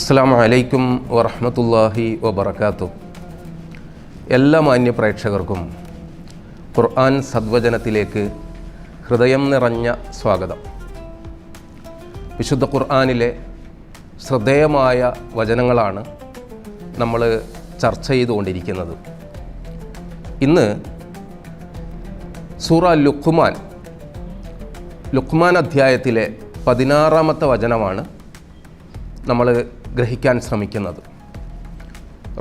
അസ്സലാമു അലൈക്കും വറഹ്മത്തുള്ളാഹി വബറകാതുഹു. എല്ലാ മാന്യ പ്രേക്ഷകർക്കും ഖുർആൻ സദ്വചനത്തിലേക്ക് ഹൃദയം നിറഞ്ഞ സ്വാഗതം. വിശുദ്ധ ഖുർആനിലെ ശ്രദ്ധേയമായ വചനങ്ങളാണ് നമ്മൾ ചർച്ച ചെയ്തുകൊണ്ടിരിക്കുന്നത്. ഇന്ന് സൂറ ലുഖ്മാൻ അധ്യായത്തിലെ 16-ാമത്തെ വചനമാണ് നമ്മൾ ഗ്രഹിക്കാൻ ശ്രമിക്കുന്നത്.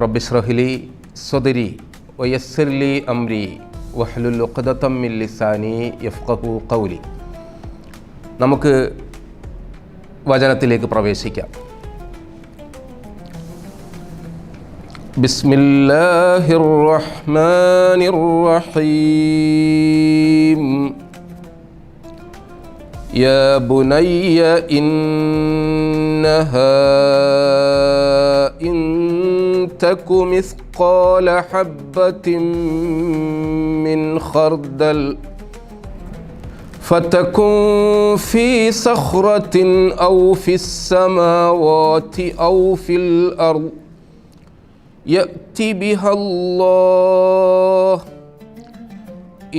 റബ്ബിശ്റഹ് ലി സ്വദ്രി വയസ്സിർ ലി അംരി വഹ്ലുൽ ഉഖ്ദതം മിൻ ലിസാനി യഫ്ഖഹു ഖൗലി. നമുക്ക് വചനത്തിലേക്ക് പ്രവേശിക്കാം. ബിസ്മില്ലാഹിർ റഹ്മാനിർ റഹീം. يا بني إنها إن تك مثقال حبة من خردل فتكن في صخرة أو في السماوات أو في الأرض يأت بها الله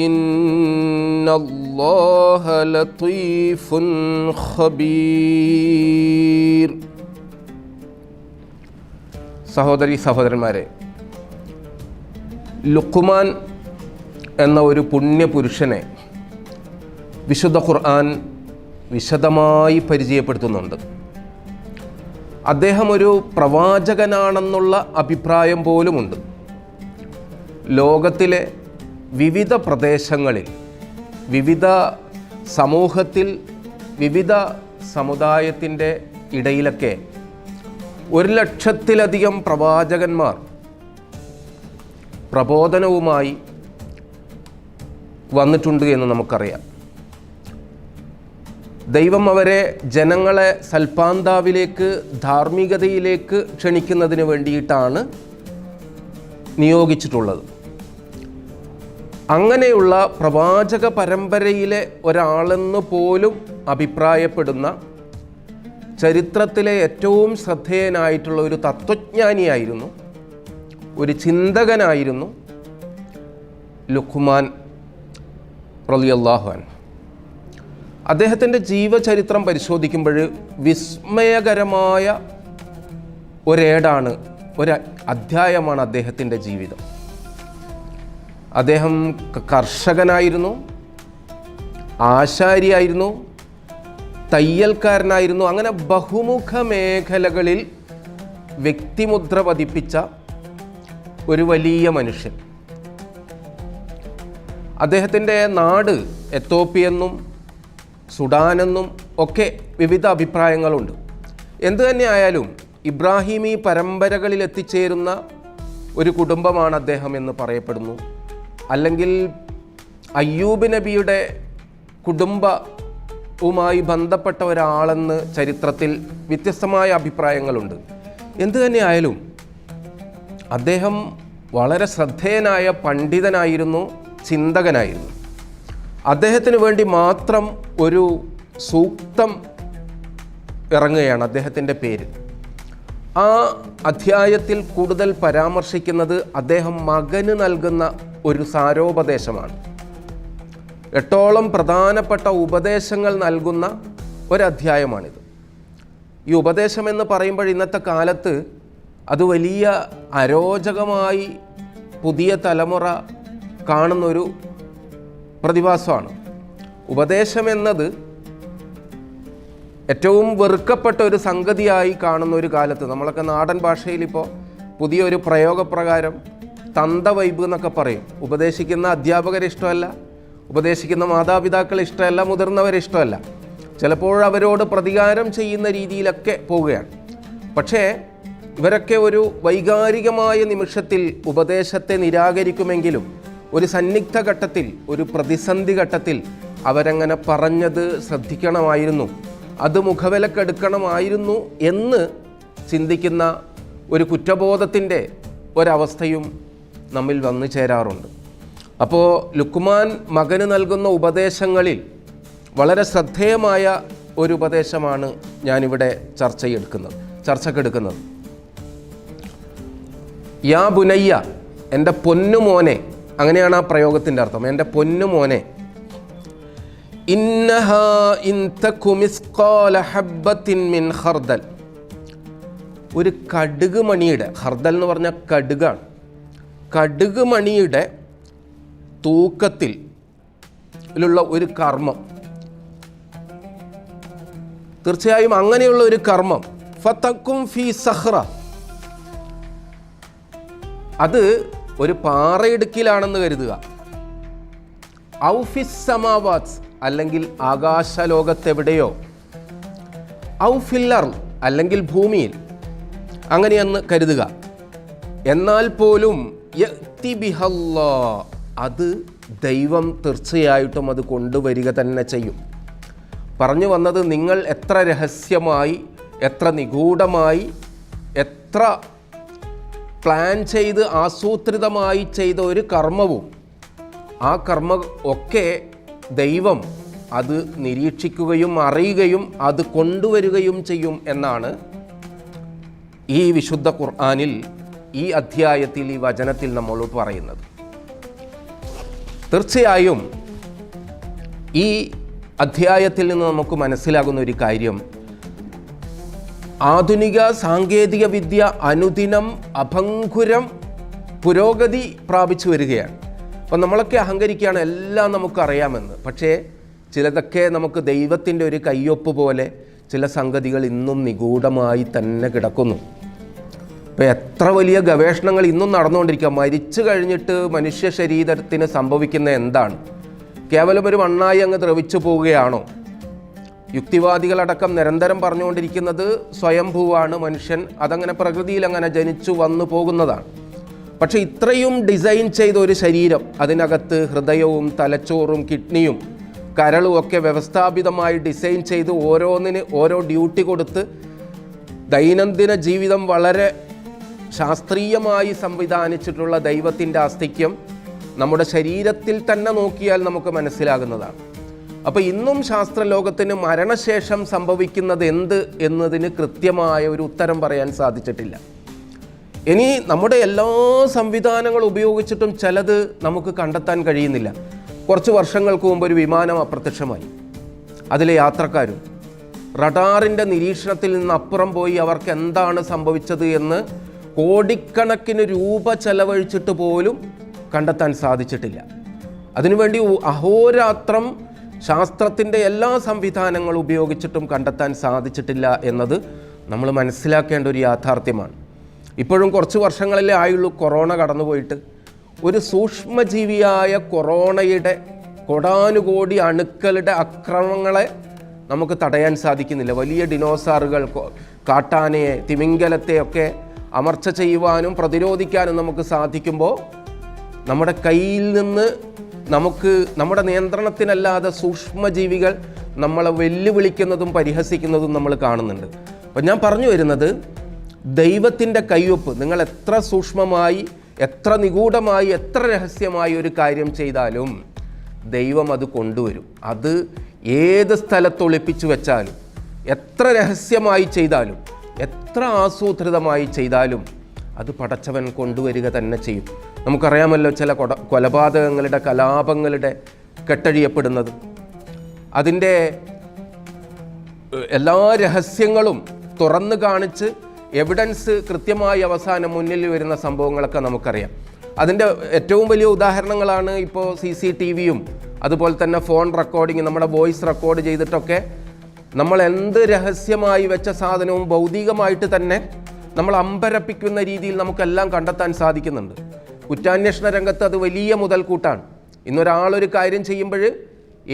ഇന്നല്ലാഹ ലതീഫുൻ ഖബീർ. സഹോദരന്മാരെ, ലുഖ്മാൻ എന്ന ഒരു പുണ്യപുരുഷനെ വിശുദ്ധ ഖുർആൻ വിശദമായി പരിചയപ്പെടുത്തുന്നുണ്ട്. അദ്ദേഹം ഒരു പ്രവാചകനാണെന്നുള്ള അഭിപ്രായം പോലുമുണ്ട്. ലോകത്തിലെ വിവിധ പ്രദേശങ്ങളിൽ, വിവിധ സമൂഹത്തിൽ, വിവിധ സമുദായത്തിൻ്റെ ഇടയിലൊക്കെ 1,00,000-ലധികം പ്രവാചകന്മാർ പ്രബോധനവുമായി വന്നിട്ടുണ്ട് എന്ന് നമുക്കറിയാം. ദൈവം അവരെ ജനങ്ങളെ സൽപാന്താവിലേക്ക്, ധാർമ്മികതയിലേക്ക് ക്ഷണിക്കുന്നതിന് വേണ്ടിയിട്ടാണ് നിയോഗിച്ചിട്ടുള്ളത്. അങ്ങനെയുള്ള പ്രവാചക പരമ്പരയിലെ ഒരാളെന്ന് പോലും അഭിപ്രായപ്പെടുന്ന, ചരിത്രത്തിലെ ഏറ്റവും ശ്രദ്ധേയനായിട്ടുള്ള ഒരു തത്വജ്ഞാനിയായിരുന്നു, ഒരു ചിന്തകനായിരുന്നു ലുഖ്മാൻ റളിയല്ലാഹു അൻഹു. അദ്ദേഹത്തിൻ്റെ ജീവചരിത്രം പരിശോധിക്കുമ്പോൾ വിസ്മയകരമായ ഒരേടാണ്, ഒരു അധ്യായമാണ് അദ്ദേഹത്തിൻ്റെ ജീവിതം. അദ്ദേഹം കർഷകനായിരുന്നു, ആശാരിയായിരുന്നു, തയ്യൽക്കാരനായിരുന്നു. അങ്ങനെ ബഹുമുഖ മേഖലകളിൽ വ്യക്തിമുദ്ര പതിപ്പിച്ച ഒരു വലിയ മനുഷ്യൻ. അദ്ദേഹത്തിൻ്റെ നാട് എത്തോപ്യയെന്നും സുഡാനെന്നും ഒക്കെ വിവിധ അഭിപ്രായങ്ങളുണ്ട്. എന്തു തന്നെ ആയാലും ഇബ്രാഹിമി പരമ്പരകളിൽ എത്തിച്ചേരുന്ന ഒരു കുടുംബമാണ് അദ്ദേഹം എന്ന് പറയപ്പെടുന്നു. അല്ലെങ്കിൽ അയ്യൂബ് നബിയുടെ കുടുംബവുമായി ബന്ധപ്പെട്ട ഒരാളെന്ന് ചരിത്രത്തിൽ വ്യത്യസ്തമായ അഭിപ്രായങ്ങളുണ്ട്. എന്തു തന്നെയായാലും അദ്ദേഹം വളരെ ശ്രദ്ധേയനായ പണ്ഡിതനായിരുന്നു, ചിന്തകനായിരുന്നു. അദ്ദേഹത്തിന് വേണ്ടി മാത്രം ഒരു സൂക്തം ഇറങ്ങുകയാണ് അദ്ദേഹത്തിൻ്റെ പേര്. ആ അധ്യായത്തിൽ കൂടുതൽ പരാമർശിക്കുന്നത് അദ്ദേഹം മകന് നൽകുന്ന ഒരു സാരോപദേശമാണ്. 8ഓളം പ്രധാനപ്പെട്ട ഉപദേശങ്ങൾ നൽകുന്ന ഒരധ്യായമാണിത്. ഈ ഉപദേശം എന്ന് പറയുമ്പോൾ ഇന്നത്തെ കാലത്ത് അത് വലിയ അരോചകമായി പുതിയ തലമുറ കാണുന്നൊരു പ്രതിഭാസമാണ്. ഉപദേശം എന്നത് ഏറ്റവും വെറുക്കപ്പെട്ട ഒരു സംഗതിയായി കാണുന്ന ഒരു കാലത്ത്, നമ്മളൊക്കെ നാടൻ ഭാഷയിൽ ഇപ്പോൾ പുതിയൊരു പ്രയോഗപ്രകാരം തന്തവൈബ് എന്നൊക്കെ പറയും. ഉപദേശിക്കുന്ന അധ്യാപകരെ ഇഷ്ടമല്ല, ഉപദേശിക്കുന്ന മാതാപിതാക്കളെ ഇഷ്ടമല്ല, മുതിർന്നവരെ ഇഷ്ടമല്ല. ചിലപ്പോൾ അവരോട് പ്രതികാരം ചെയ്യുന്ന രീതിയിലൊക്കെ പോവുകയാണ്. പക്ഷേ ഇവരൊക്കെ ഒരു വൈകാരികമായ നിമിഷത്തിൽ ഉപദേശത്തെ നിരാകരിക്കുമെങ്കിലും ഒരു സന്നിഗ്ധ ഘട്ടത്തിൽ, ഒരു പ്രതിസന്ധി ഘട്ടത്തിൽ അവരങ്ങനെ പറഞ്ഞത് ശ്രദ്ധിക്കണമായിരുന്നു, അത് മുഖവിലക്കെടുക്കണമായിരുന്നു എന്ന് ചിന്തിക്കുന്ന ഒരു കുറ്റബോധത്തിൻ്റെ ഒരവസ്ഥയും നമ്മിൽ വന്നു ചേരാറുണ്ട്. അപ്പോൾ ലുഖ്മാൻ മകന് നൽകുന്ന ഉപദേശങ്ങളിൽ വളരെ ശ്രദ്ധേയമായ ഒരു ഉപദേശമാണ് ഞാനിവിടെ ചർച്ചയെടുക്കുന്നത്. ചർച്ചക്കെടുക്കുന്നത്. യാ ബുനയ്യ, എൻ്റെ പൊന്നുമോനെ, അങ്ങനെയാണ് ആ പ്രയോഗത്തിൻ്റെ അർത്ഥം. എൻ്റെ പൊന്നുമോനെ, ഇന്നഹാ ഇൻ തകു മിസ്ഖാല ഹബ്ബത്തിൻ മിൻ ഖർദൽ, ഒരു കടുക് മണിയുടെ, ഖർദൽ എന്ന് പറഞ്ഞാൽ കടുകാണ്, കടുക് മണിയുടെ തൂക്കത്തിൽ ലുള്ള ഒരു കർമ്മം, തീർച്ചയായും അങ്ങനെയുള്ള ഒരു കർമ്മം, ഫതക്കും ഫി സഹ്റ, അത് ഒരു പാറയിടുക്കിലാണെന്ന് കരുതുക, ഔ ഫിസ് സമാവാത്ത്, അല്ലെങ്കിൽ ആകാശലോകത്തെവിടെയോ, ഔ ഫില്ലർ, അല്ലെങ്കിൽ ഭൂമിയിൽ, അങ്ങനെയെന്ന് കരുതുക. എന്നാൽ പോലും യഅ്തി ബിഹല്ലാ, അത് ദൈവം തീർച്ചയായിട്ടും അത് കൊണ്ടുവരിക തന്നെ ചെയ്യും. പറഞ്ഞു വന്നത്, നിങ്ങൾ എത്ര രഹസ്യമായി, എത്ര നിഗൂഢമായി, എത്ര പ്ലാൻ ചെയ്ത് ആസൂത്രിതമായി ചെയ്ത ഒരു കർമ്മവും, ആ കർമ്മം ഒക്കെ ദൈവം അത് നിരീക്ഷിക്കുകയും അറിയുകയും അത് കൊണ്ടുവരികയും ചെയ്യും എന്നാണ് ഈ വിശുദ്ധ ഖുർആനിൽ, ഈ അധ്യായത്തിൽ, ഈ വചനത്തിൽ നമ്മളോട് പറയുന്നത്. തീർച്ചയായും ഈ അധ്യായത്തിൽ നിന്ന് നമുക്ക് മനസ്സിലാകുന്ന ഒരു കാര്യം, ആധുനിക സാങ്കേതിക വിദ്യ അനുദിനം അഭംഗുരം പുരോഗതി പ്രാപിച്ചു വരികയാണ്. അപ്പം നമ്മളൊക്കെ അഹങ്കരിക്കുകയാണ് എല്ലാം നമുക്കറിയാമെന്ന്. പക്ഷേ ചിലതൊക്കെ നമുക്ക് ദൈവത്തിൻ്റെ ഒരു കയ്യൊപ്പ് പോലെ ചില സംഗതികൾ ഇന്നും നിഗൂഢമായി തന്നെ കിടക്കുന്നു. ഇപ്പോൾ എത്ര വലിയ ഗവേഷണങ്ങൾ ഇന്നും നടന്നുകൊണ്ടിരിക്കുക. മരിച്ചു കഴിഞ്ഞിട്ട് മനുഷ്യ ശരീരത്തിന് സംഭവിക്കുന്ന എന്താണ്? കേവലം ഒരു മണ്ണായി അങ്ങ് ദ്രവിച്ചു പോവുകയാണോ? യുക്തിവാദികളടക്കം നിരന്തരം പറഞ്ഞുകൊണ്ടിരിക്കുന്നത് സ്വയംഭൂവാണ് മനുഷ്യൻ, അതങ്ങനെ പ്രകൃതിയിൽ അങ്ങനെ ജനിച്ചു വന്നു പോകുന്നതാണ്. പക്ഷേ ഇത്രയും ഡിസൈൻ ചെയ്ത ഒരു ശരീരം, അതിനകത്ത് ഹൃദയവും തലച്ചോറും കിഡ്നിയും കരളും ഒക്കെ വ്യവസ്ഥാപിതമായി ഡിസൈൻ ചെയ്ത് ഓരോന്നിന് ഓരോ ഡ്യൂട്ടി കൊടുത്ത് ദൈനംദിന ജീവിതം വളരെ ശാസ്ത്രീയമായി സംവിധാനിച്ചിട്ടുള്ള ദൈവത്തിൻ്റെ ആസ്തിക്യം നമ്മുടെ ശരീരത്തിൽ തന്നെ നോക്കിയാൽ നമുക്ക് മനസ്സിലാകുന്നതാണ്. അപ്പോൾ ഇന്നും ശാസ്ത്രലോകത്തിന് മരണശേഷം സംഭവിക്കുന്നത് എന്ത് എന്നതിന് കൃത്യമായ ഒരു ഉത്തരം പറയാൻ സാധിച്ചിട്ടില്ല. ഇനി നമ്മുടെ എല്ലാ സംവിധാനങ്ങളും ഉപയോഗിച്ചിട്ടും ചിലത് നമുക്ക് കണ്ടെത്താൻ കഴിയുന്നില്ല. കുറച്ച് വർഷങ്ങൾക്ക് മുമ്പ് ഒരു വിമാനം അപ്രത്യക്ഷമായി. അതിലെ യാത്രക്കാരും റഡാറിൻ്റെ നിരീക്ഷണത്തിൽ നിന്ന് അപ്പുറം പോയി അവർക്ക് എന്താണ് സംഭവിച്ചത് എന്ന് കോടിക്കണക്കിന് രൂപ ചെലവഴിച്ചിട്ട് പോലും കണ്ടെത്താൻ സാധിച്ചിട്ടില്ല. അതിനുവേണ്ടി അഹോരാത്രം ശാസ്ത്രത്തിൻ്റെ എല്ലാ സംവിധാനങ്ങളും ഉപയോഗിച്ചിട്ടും കണ്ടെത്താൻ സാധിച്ചിട്ടില്ല എന്നത് നമ്മൾ മനസ്സിലാക്കേണ്ട ഒരു യാഥാർത്ഥ്യമാണ്. ഇപ്പോഴും കുറച്ച് വർഷങ്ങളിലേ ആയുള്ളൂ കൊറോണ കടന്നുപോയിട്ട്. ഒരു സൂക്ഷ്മജീവിയായ കൊറോണയുടെ കോടാനുകോടി അണുക്കളുടെ ആക്രമണങ്ങളെ നമുക്ക് തടയാൻ സാധിക്കുന്നില്ല. വലിയ ഡിനോസാറുകൾ, കാട്ടാനയെ, തിമിംഗലത്തെയൊക്കെ അമർച്ച ചെയ്യുവാനും പ്രതിരോധിക്കാനും നമുക്ക് സാധിക്കുമ്പോൾ നമ്മുടെ കയ്യിൽ നിന്ന് നമ്മുടെ നിയന്ത്രണത്തിനല്ലാതെ സൂക്ഷ്മജീവികൾ നമ്മളെ വെല്ലുവിളിക്കുന്നതും പരിഹസിക്കുന്നതും നമ്മൾ കാണുന്നുണ്ട്. അപ്പം ഞാൻ പറഞ്ഞു വരുന്നത്, ദൈവത്തിൻ്റെ കയ്യൊപ്പ്, നിങ്ങൾ എത്ര സൂക്ഷ്മമായി, എത്ര നിഗൂഢമായി, എത്ര രഹസ്യമായി ഒരു കാര്യം ചെയ്താലും ദൈവം അത് കൊണ്ടുവരും. അത് ഏത് സ്ഥലത്ത് ഒളിപ്പിച്ചു വെച്ചാലും, എത്ര രഹസ്യമായി ചെയ്താലും, എത്ര ആസൂത്രിതമായി ചെയ്താലും അത് പടച്ചവൻ കൊണ്ടുവരിക തന്നെ ചെയ്യും. നമുക്കറിയാമല്ലോ ചില കൊലപാതകങ്ങളുടെ, കലാപങ്ങളുടെ കെട്ടഴിയപ്പെടുന്നത്, അതിൻ്റെ എല്ലാ രഹസ്യങ്ങളും തുറന്നു കാണിച്ച് എവിഡൻസ് കൃത്യമായി അവസാനം മുന്നിൽ വരുന്ന സംഭവങ്ങളൊക്കെ നമുക്കറിയാം. അതിൻ്റെ ഏറ്റവും വലിയ ഉദാഹരണങ്ങളാണ് ഇപ്പോൾ CCTVയും അതുപോലെ തന്നെ ഫോൺ റെക്കോർഡിങ്, നമ്മുടെ വോയിസ് റെക്കോർഡ് ചെയ്തിട്ടൊക്കെ നമ്മൾ എന്ത് രഹസ്യമായി വെച്ച സാധനവും ഭൗതികമായിട്ട് തന്നെ നമ്മൾ അമ്പരപ്പിക്കുന്ന രീതിയിൽ നമുക്കെല്ലാം കണ്ടെത്താൻ സാധിക്കുന്നുണ്ട്. കുറ്റാന്വേഷണ രംഗത്ത് അത് വലിയ മുതൽക്കൂട്ടാണ്. ഇന്നൊരാളൊരു കാര്യം ചെയ്യുമ്പോൾ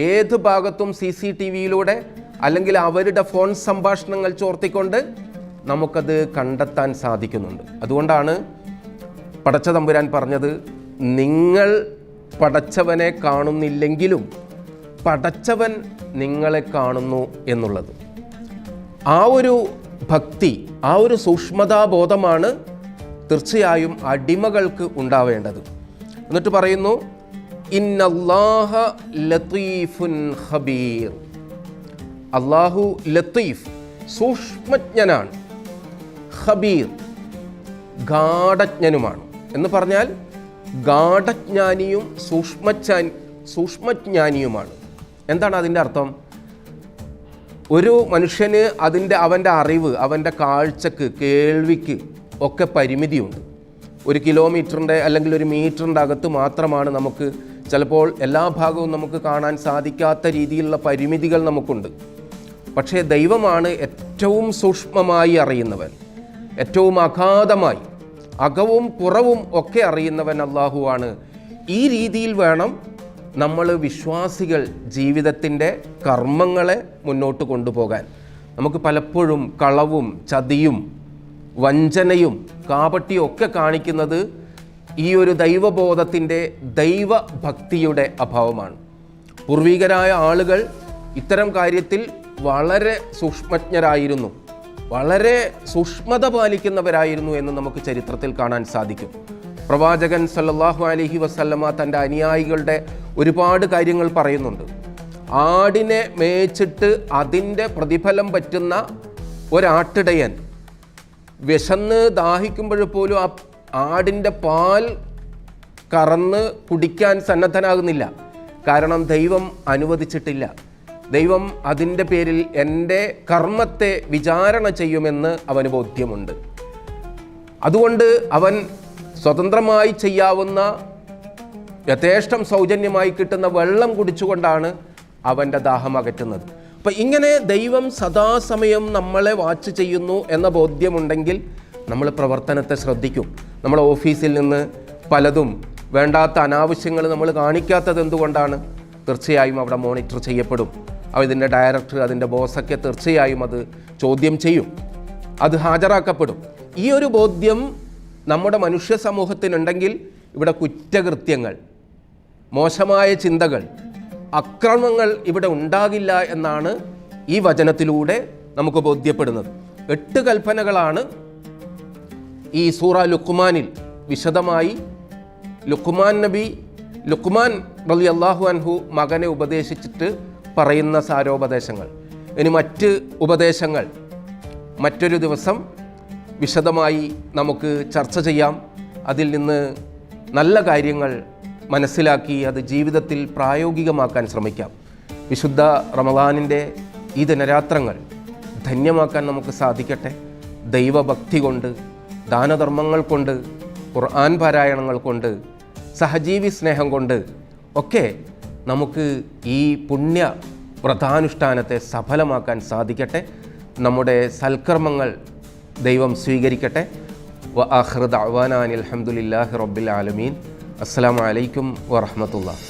ഏത് ഭാഗത്തും CCTVയിലൂടെ അല്ലെങ്കിൽ അവരുടെ ഫോൺ സംഭാഷണങ്ങൾ ചോർത്തിക്കൊണ്ട് നമുക്കത് കണ്ടെത്താൻ സാധിക്കുന്നുണ്ട്. അതുകൊണ്ടാണ് പടച്ച തമ്പുരാൻ പറഞ്ഞത്, നിങ്ങൾ പടച്ചവനെ കാണുന്നില്ലെങ്കിലും പടച്ചവൻ നിങ്ങളെ കാണുന്നു എന്നുള്ളത്. ആ ഒരു ഭക്തി, ആ ഒരു സൂക്ഷ്മതാബോധമാണ് തീർച്ചയായും അടിമകൾക്ക് ഉണ്ടാവേണ്ടത്. എന്നിട്ട് പറയുന്നു, ഇന്നല്ലാഹ ലത്തീഫുൻ ഖബീർ. അല്ലാഹു ലത്തീഫ്, സൂക്ഷ്മജ്ഞനാണ്. ഖബീർ, ഗാഢജ്ഞനുമാണ്. എന്ന് പറഞ്ഞാൽ ഗാഢജ്ഞാനിയും സൂക്ഷ്മജ്ഞാനിയുമാണ്. എന്താണ് അതിൻ്റെ അർത്ഥം? ഒരു മനുഷ്യന് അവൻ്റെ അറിവ്, അവൻ്റെ കാഴ്ചക്ക്, കേൾവിക്ക് ഒക്കെ പരിമിതിയുണ്ട്. 1 കിലോമീറ്ററിൻ്റെ അല്ലെങ്കിൽ 1 മീറ്ററിൻ്റെ അകത്ത് മാത്രമാണ് നമുക്ക് ചിലപ്പോൾ എല്ലാ ഭാഗവും നമുക്ക് കാണാൻ സാധിക്കാത്ത രീതിയിലുള്ള പരിമിതികൾ നമുക്കുണ്ട്. പക്ഷേ ദൈവമാണ് ഏറ്റവും സൂക്ഷ്മമായി അറിയുന്നവൻ, ഏറ്റവും അഗാധമായി അകവും പുറവും ഒക്കെ അറിയുന്നവൻ അള്ളാഹുവാണ്. ഈ രീതിയിൽ വേണം നമ്മൾ വിശ്വാസികൾ ജീവിതത്തിൻ്റെ കർമ്മങ്ങളെ മുന്നോട്ട് കൊണ്ടുപോകാൻ. നമുക്ക് പലപ്പോഴും കളവും ചതിയും വഞ്ചനയും കാപട്യവും ഒക്കെ കാണിക്കുന്നത് ഈ ഒരു ദൈവബോധത്തിൻ്റെ, ദൈവഭക്തിയുടെ അഭാവമാണ്. പൂർവികരായ ആളുകൾ ഇത്തരം കാര്യത്തിൽ വളരെ സൂക്ഷ്മജ്ഞരായിരുന്നു, വളരെ സൂക്ഷ്മത പാലിക്കുന്നവരായിരുന്നു എന്ന് നമുക്ക് ചരിത്രത്തിൽ കാണാൻ സാധിക്കും. പ്രവാചകൻ സല്ലല്ലാഹു അലൈഹി വസല്ലമ തൻ്റെ അനുയായികളുടെ ഒരുപാട് കാര്യങ്ങൾ പറയുന്നുണ്ട്. ആടിനെ മേച്ചിട്ട് അതിൻ്റെ പ്രതിഫലം പറ്റുന്ന ഒരാട്ടിടയൻ വിശന്ന് ദാഹിക്കുമ്പോൾ പോലും ആ ആടിൻ്റെ പാൽ കറന്ന് കുടിക്കാൻ സന്നദ്ധനാകുന്നില്ല. കാരണം ദൈവം അനുവദിച്ചിട്ടില്ല. ദൈവം അതിൻ്റെ പേരിൽ എൻ്റെ കർമ്മത്തെ വിചാരണ ചെയ്യുമെന്ന് അവന് ബോധ്യമുണ്ട്. അതുകൊണ്ട് അവൻ സ്വതന്ത്രമായി ചെയ്യാവുന്ന യഥേഷ്ടം സൗജന്യമായി കിട്ടുന്ന വെള്ളം കുടിച്ചുകൊണ്ടാണ് അവൻ്റെ ദാഹം അകറ്റുന്നത്. അപ്പം ഇങ്ങനെ ദൈവം സദാസമയം നമ്മളെ വാച്ച് ചെയ്യുന്നു എന്ന ബോധ്യമുണ്ടെങ്കിൽ നമ്മൾ പ്രവർത്തനത്തെ ശ്രദ്ധിക്കും. നമ്മളെ ഓഫീസിൽ നിന്ന് പലതും വേണ്ടാത്ത അനാവശ്യങ്ങൾ നമ്മൾ കാണിക്കാത്തത് എന്തുകൊണ്ടാണ്? തീർച്ചയായും അവിടെ മോണിറ്റർ ചെയ്യപ്പെടും. ഇതിൻ്റെ ഡയറക്ടർ, അതിൻ്റെ ബോസൊക്കെ തീർച്ചയായും അത് ചോദ്യം ചെയ്യും, അത് ഹാജരാക്കപ്പെടും. ഈ ഒരു ബോധ്യം നമ്മുടെ മനുഷ്യ സമൂഹത്തിനുണ്ടെങ്കിൽ ഇവിടെ കുറ്റകൃത്യങ്ങൾ, മോശമായ ചിന്തകൾ, അക്രമങ്ങൾ ഇവിടെ ഉണ്ടാകില്ല എന്നാണ് ഈ വചനത്തിലൂടെ നമുക്ക് ബോധ്യപ്പെടുന്നത്. 8 കൽപ്പനകളാണ് ഈ സൂറ ലുഖ്മാനിൽ വിശദമായി ലുഖ്മാൻ റളിയല്ലാഹു അൻഹു മകനെ ഉപദേശിച്ചിട്ട് പറയുന്ന സാരോപദേശങ്ങൾ. ഇനി മറ്റ് ഉപദേശങ്ങൾ മറ്റൊരു ദിവസം വിശദമായി നമുക്ക് ചർച്ച ചെയ്യാം. അതിൽ നിന്ന് നല്ല കാര്യങ്ങൾ മനസ്സിലാക്കി അത് ജീവിതത്തിൽ പ്രായോഗികമാക്കാൻ ശ്രമിക്കാം. വിശുദ്ധ റമളാനിൻ്റെ ഈ ദിനരാത്രങ്ങൾ ധന്യമാക്കാൻ നമുക്ക് സാധിക്കട്ടെ. ദൈവഭക്തി കൊണ്ട്, ദാനധർമ്മങ്ങൾ കൊണ്ട്, ഖുർആൻ പാരായണങ്ങൾ കൊണ്ട്, സഹജീവി സ്നേഹം കൊണ്ട് ഒക്കെ നമുക്ക് ഈ പുണ്യ വ്രതാനുഷ്ഠാനത്തെ സഫലമാക്കാൻ സാധിക്കട്ടെ. നമ്മുടെ സൽക്കർമ്മങ്ങൾ ദൈവം സ്വീകരിക്കട്ടെ. വ ആഖിറു ദഅ്വാനാ അൽഹംദുലില്ലാഹി റബ്ബിൽ ആലമീൻ. അസ്സലാമു അലൈക്കും വറഹ്മത്തുള്ളാഹി.